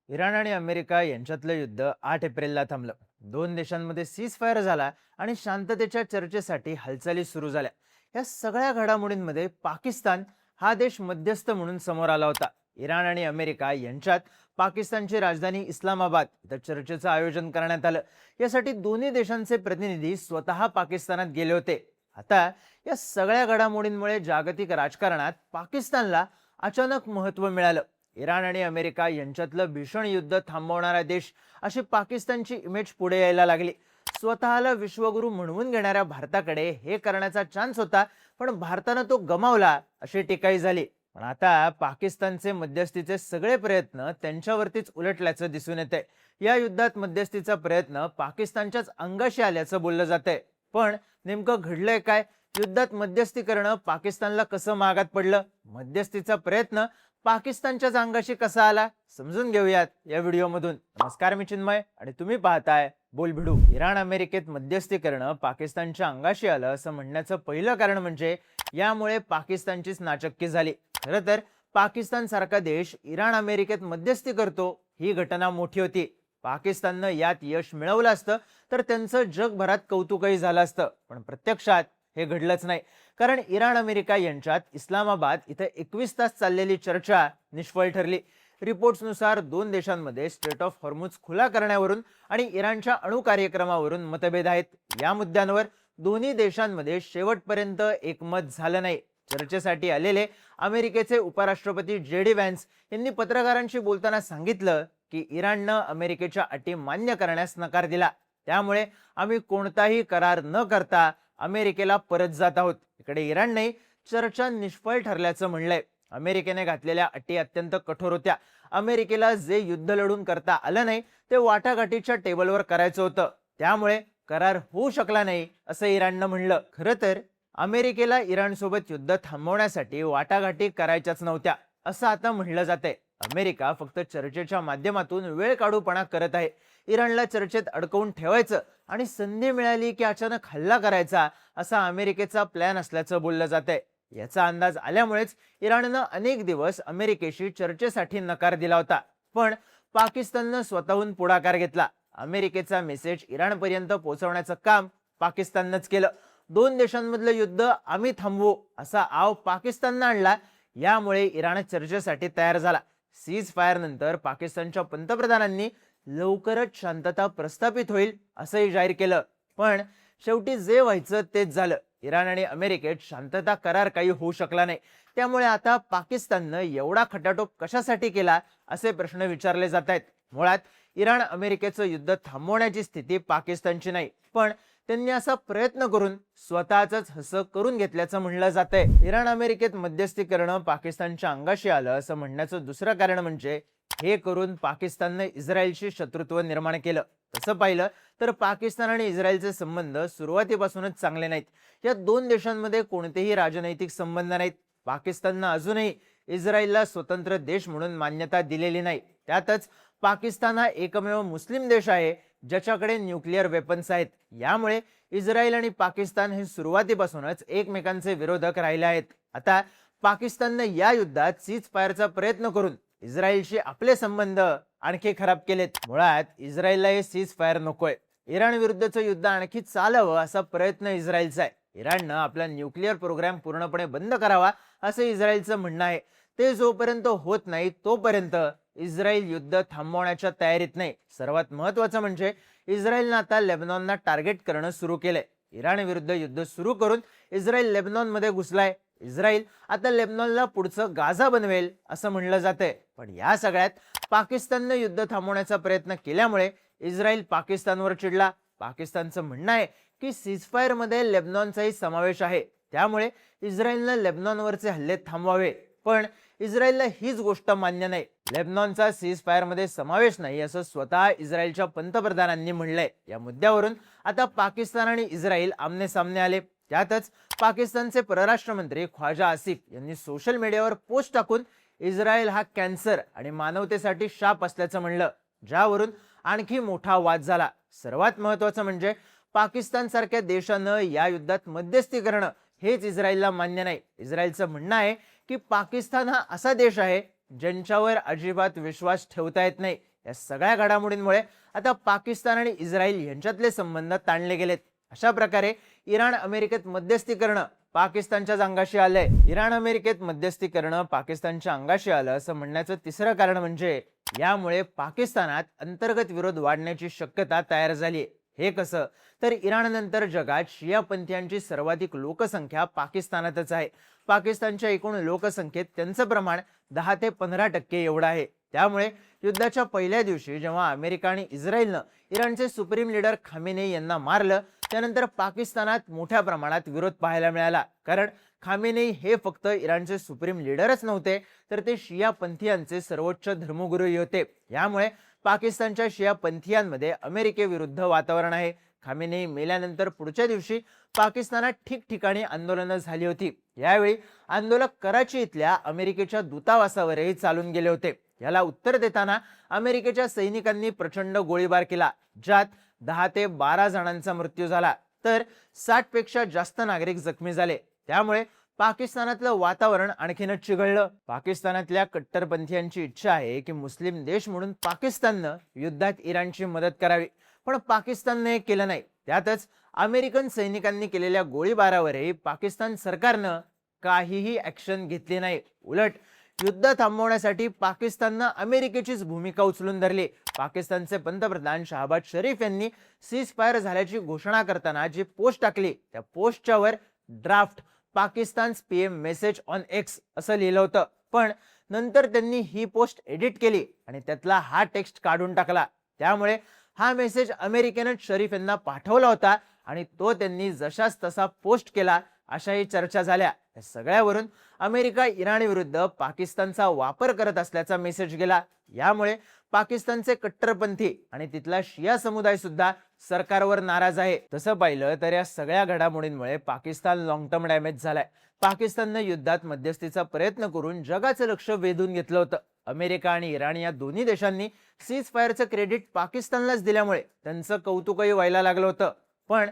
Iran आणि America यांच्यातलं युद्ध 8 एप्रिलला थांबलं. दोन देशांमध्ये सीज फायर झाला आणि शांततेच्या चर्चेसाठी हालचाली सुरू झाल्या. या सगळ्या घडामोडींमध्ये पाकिस्तान हा देश मध्यस्थ म्हणून समोर आला होता. इराण आणि अमेरिका यांच्यात पाकिस्तानची राजधानी इस्लामाबाद इथं चर्चेचं आयोजन करण्यात आलं. यासाठी दोन्ही देशांचे प्रतिनिधी स्वतः पाकिस्तानात गेले होते. आता या सगळ्या घडामोडींमुळे जागतिक राजकारणात पाकिस्तानला अचानक महत्त्व मिळालं. इराण आणि अमेरिका यांच्यातलं भीषण युद्ध थांबवणारा देश अशी पाकिस्तानची इमेज पुढे यायला लागली. स्वतःला विश्वगुरू म्हणवून घेणाऱ्या भारताकडे हे करण्याचा चान्स होता, पण भारतानं तो गमावला अशी टीकाही झाली. पण आता पाकिस्तानचे मध्यस्थीचे सगळे प्रयत्न त्यांच्यावरतीच उलटल्याचं दिसून येतंय. या युद्धात मध्यस्थीचा प्रयत्न पाकिस्तानच्याच अंगाशी आल्याचं बोललं जातंय. पण नेमकं घडलंय काय? युद्धात मध्यस्थी करणं पाकिस्तानला कसं महागात पडलं? मध्यस्थीचा प्रयत्न पाकिस्तानच्याच अंगाशी कसा आला समजून घेऊयात या व्हिडिओमधून. नमस्कार, मी चिन्मय आणि तुम्ही पाहताय बोलभिडू. इराण अमेरिकेत मध्यस्थी करणं पाकिस्तानच्या अंगाशी आलं असं म्हणण्याचं पहिलं कारण म्हणजे यामुळे पाकिस्तानचीच नाचक्की झाली. खरं तर पाकिस्तान सारखा देश इराण अमेरिकेत मध्यस्थी करतो ही घटना मोठी होती. पाकिस्ताननं यात यश मिळवलं असतं तर त्यांचं जगभरात कौतुकही झालं असतं, पण प्रत्यक्षात हे घडलंच नाही. कारण इराण अमेरिका यांच्यात इस्लामाबाद इथे 21 तास चाललेली चर्चा निष्फळ ठरली. रिपोर्ट्सनुसार दोन देशांमध्ये स्ट्रेट ऑफ हॉर्मुझ खुला करण्यावरून आणि इराणच्या अणु कार्यक्रमावरून मतभेद आहेत. या मुद्द्यांवर दोन्ही देशांमध्ये शेवटपर्यंत एकमत झालं नाही. चर्चेसाठी आलेले अमेरिकेचे उपराष्ट्रपती JD व्हॅन्स यांनी पत्रकारांशी बोलताना सांगितलं की इराणनं अमेरिकेच्या अटी मान्य करण्यास नकार दिला, त्यामुळे आम्ही कोणताही करार न करता अमेरिकेला परत जात आहोत. इकडे इराणने चर्चा निष्फळ ठरल्याचं म्हणलंय. अमेरिकेने घातलेल्या अटी अत्यंत कठोर होत्या. अमेरिकेला जे युद्ध लढून करता आलं नाही ते वाटाघाटीच्या टेबलवर करायचं होतं, त्यामुळे करार होऊ शकला नाही असं इराणनं म्हणलं. खरं तर अमेरिकेला इराणसोबत युद्ध थांबवण्यासाठी वाटाघाटी करायच्याच नव्हत्या असं आता म्हणलं जातंय. अमेरिका फक्त चर्चेच्या माध्यमातून वेळ काढूपणा करत आहे. इराणला चर्चेत अडकवून ठेवायचं आणि संधी मिळाली की अचानक हल्ला करायचा असा अमेरिकेचा प्लॅन असल्याचं बोललं जातंय. याचा अंदाज आल्यामुळेच इराणनं अनेक दिवस अमेरिकेशी चर्चेसाठी नकार दिला होता. पण पाकिस्ताननं स्वतःहून पुढाकार घेतला. अमेरिकेचा मेसेज इराणपर्यंत पोहोचवण्याचं काम पाकिस्ताननंच केलं. दोन देशांमधलं युद्ध आम्ही थांबवू असा आव पाकिस्ताननं आणला. यामुळे इराण चर्चेसाठी तयार झाला. सीज फायर नंतर पाकिस्तानच्या पंतप्रधानांनी लवकरच शांतता प्रस्थापित होईल असंही जाहीर केलं. पण शेवटी जे व्हायचं तेच झालं. इराण आणि अमेरिकेत शांतता करार काही होऊ शकला नाही. त्यामुळे आता पाकिस्ताननं एवढा खटाटोप कशासाठी केला असे प्रश्न विचारले जात आहेत. मुळात इराण अमेरिकेचं युद्ध थांबवण्याची स्थिती पाकिस्तानची नाही, पण त्यांनी असा प्रयत्न करून स्वतःच हसं करून घेतल्याचं म्हणलं जातंय. इराण अमेरिकेत मध्यस्थी करणं पाकिस्तानच्या अंगाशी आलं असं म्हणण्याचं दुसरं कारण म्हणजे हे करून पाकिस्तानने इस्रायलशी शत्रुत्व निर्माण केलं. तसं पाहिलं तर पाकिस्तान आणि इस्रायलचे संबंध सुरुवातीपासूनच चांगले नाहीत. या दोन देशांमध्ये कोणतेही राजनैतिक संबंध नाहीत. पाकिस्ताननं अजूनही इस्रायलला स्वतंत्र देश म्हणून मान्यता दिलेली नाही. त्यातच पाकिस्तान हा एकमेव मुस्लिम देश आहे ज्याच्याकडे न्यूक्लिअर वेपन्स आहेत. यामुळे इस्रायल आणि पाकिस्तान हे सुरुवातीपासूनच एकमेकांचे विरोधक राहिले आहेत. आता पाकिस्तानने या युद्धात सीज फायरचा प्रयत्न करून इस्रायलशी आपले संबंध आणखी खराब केलेत. मुळात इस्रायलला हे सीज फायर नकोय. इराण विरुद्धचं युद्ध आणखी चालावं असा प्रयत्न इस्रायलचा आहे. इराणनं आपला न्यूक्लिअर प्रोग्राम पूर्णपणे बंद करावा असं इस्रायलचं म्हणणं आहे. ते जोपर्यंत होत नाही तोपर्यंत इस्रायल युद्ध थांबवण्याच्या तयारीत नाही. सर्वात महत्त्वाचं म्हणजे इस्रायलनं आता लेबनॉनला टार्गेट करणं सुरू केलंय. इराण विरुद्ध युद्ध सुरू करून इस्रायल लेबनॉनमध्ये घुसलाय. इस्रायल आता लेबनॉनला पुढचं गाझा बनवेल असं म्हणलं जातंय. पण या सगळ्यात पाकिस्ताननं युद्ध थांबवण्याचा प्रयत्न केल्यामुळे इस्रायल पाकिस्तानवर चिडला. पाकिस्तानचं म्हणणं आहे की सीजफायर मध्ये लेबनॉनचाही समावेश आहे, त्यामुळे इस्रायलनं लेबनॉनवरचे हल्ले थांबवावे. पण इस्रायलला हीच गोष्ट मान्य नाही. लेबनॉनचा सीज फायर मध्ये समावेश नाही असं स्वतः इस्रायलच्या पंतप्रधानांनी म्हणलंय. या मुद्द्यावरून आता पाकिस्तान आणि इस्रायल आमने सामने आले. त्यातच पाकिस्तानचे परराष्ट्र मंत्री ख्वाजा आसिफ यांनी सोशल मीडियावर पोस्ट टाकून इस्रायल हा कॅन्सर आणि मानवतेसाठी शाप असल्याचं म्हणलं, ज्यावरून आणखी मोठा वाद झाला. सर्वात महत्त्वाचं म्हणजे पाकिस्तान सारख्या देशानं या युद्धात मध्यस्थी करणं हेच इस्रायलला मान्य नाही. इस्रायलचं म्हणणं आहे की पाकिस्तान हा असा देश आहे ज्यांच्यावर अजिबात विश्वास ठेवता येत नाही. या सगळ्या घडामोडींमुळे आता पाकिस्तान आणि इस्रायल यांच्यातले संबंध ताणले गेलेत. अशा प्रकारे इराण अमेरिकेत मध्यस्थी करणं पाकिस्तानच्याच अंगाशी आलंय. इराण अमेरिकेत मध्यस्थी करणं पाकिस्तानच्या अंगाशी आलं असं म्हणण्याचं तिसरं कारण म्हणजे यामुळे पाकिस्तानात अंतर्गत विरोध वाढण्याची शक्यता तयार झाली. हे कसं? तर इराणनंतर जगात शियापंथीयांची सर्वाधिक लोकसंख्या पाकिस्तानातच आहे. पाकिस्तानच्या एकूण लोकसंख्येत त्यांचं प्रमाण 10 ते 15% एवढं आहे. त्यामुळे युद्धाच्या पहिल्या दिवशी जेव्हा अमेरिका आणि इस्रायलनं इराणचे सुप्रीम लीडर खामेनेई यांना मारलं, त्यानंतर पाकिस्तानात मोठ्या प्रमाणात विरोध पाहायला मिळाला. कारण खामेनेई हे फक्त इराणचे सुप्रीम लीडरच नव्हते, तर ते शियापंथीयांचे सर्वोच्च धर्मगुरूही होते. यामुळे पाकिस्तानच्या शियापंथीयांमध्ये अमेरिकेविरुद्ध वातावरण आहे. खामेनेई मेल्यानंतर पुढच्या दिवशी पाकिस्तानात ठिकठिकाणी आंदोलनं झाली होती. यावेळी आंदोलक कराची इथल्या अमेरिकेच्या दूतावासावरही चालून गेले होते. याला उत्तर देताना अमेरिकेच्या सैनिकांनी प्रचंड गोळीबार केला, ज्यात 10 ते 12 जणांचा मृत्यू झाला, तर 60 पेक्षा जास्त नागरिक जखमी झाले. त्यामुळे पाकिस्तानातलं वातावरण आणखीनच चिघळलं. पाकिस्तानातल्या कट्टरपंथीयांची इच्छा आहे की मुस्लिम देश म्हणून पाकिस्ताननं युद्धात इराणची मदत करावी, पण पाकिस्तानने हे केलं नाही. त्यातच अमेरिकन सैनिकांनी केलेल्या गोळीबारावरही पाकिस्तान सरकारनं काहीही ऍक्शन घेतली नाही. उलट युद्ध थांबवण्यासाठी पाकिस्ताननं अमेरिकेचीच भूमिका उचलून धरली. पाकिस्तानचे पंतप्रधान शहबाज शरीफ यांनी सीज फायर झाल्याची घोषणा करताना जी पोस्ट टाकली, त्या पोस्टच्या वर draft Pakistan PM message on x असं लिहिलं होतं. पण नंतर त्यांनी ही पोस्ट एडिट केली आणि त्यातला हा टेक्स्ट काढून टाकला. त्यामुळे हा मेसेज अमेरिकेनं शरीफ यांना पाठवला होता आणि तो त्यांनी जशाच तसा पोस्ट केला अशाही चर्चा झाल्या. या सगळ्यावरून अमेरिका इराण विरुद्ध पाकिस्तानचा वापर करत असल्याचा मेसेज गेला. यामुळे पाकिस्तानचे कट्टरपंथी आणि तिथला शिया समुदाय सुद्धा सरकारवर नाराज आहे. तसं पाहिलं तर या सगळ्या घडामोडींमुळे पाकिस्तान लॉंग टर्म डॅमेज झालाय. पाकिस्ताननं युद्धात मध्यस्थीचा प्रयत्न करून जगाचं लक्ष वेधून घेतलं होतं. अमेरिका आणि इराण या दोन्ही देशांनी सीज फायरचं क्रेडिट पाकिस्तानलाच दिल्यामुळे त्यांचं कौतुकही व्हायला लागलं होतं. पण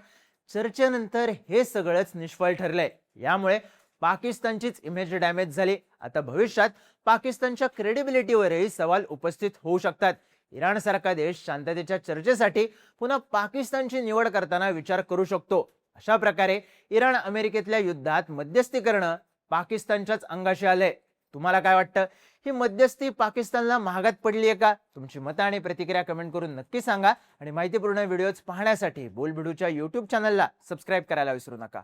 चर्चेनंतर हे सगळंच निष्फळ ठरलंय. यामुळे पाकिस्तानचीच इमेज डॅमेज झाली. आता भविष्यात पाकिस्तानच्या क्रेडिबिलिटीवरही सवाल उपस्थित होऊ शकतात. इराण सारखा देश शांततेच्या चर्चेसाठी पुन्हा पाकिस्तानची निवड करताना विचार करू शकतो. अशा प्रकारे इराण अमेरिकेतल्या युद्धात मध्यस्थी करणं पाकिस्तानच्याच अंगाशी आलंय. तुम्हाला काय वाटतं? ही मध्यस्थी पाकिस्तानला महागात पडली आहे का? तुमची मतं आणि प्रतिक्रिया कमेंट करून नक्की सांगा आणि माहितीपूर्ण व्हिडिओज पाहण्यासाठी बोलबिडूच्या YouTube चॅनलला सबस्क्राईब करायला विसरू नका.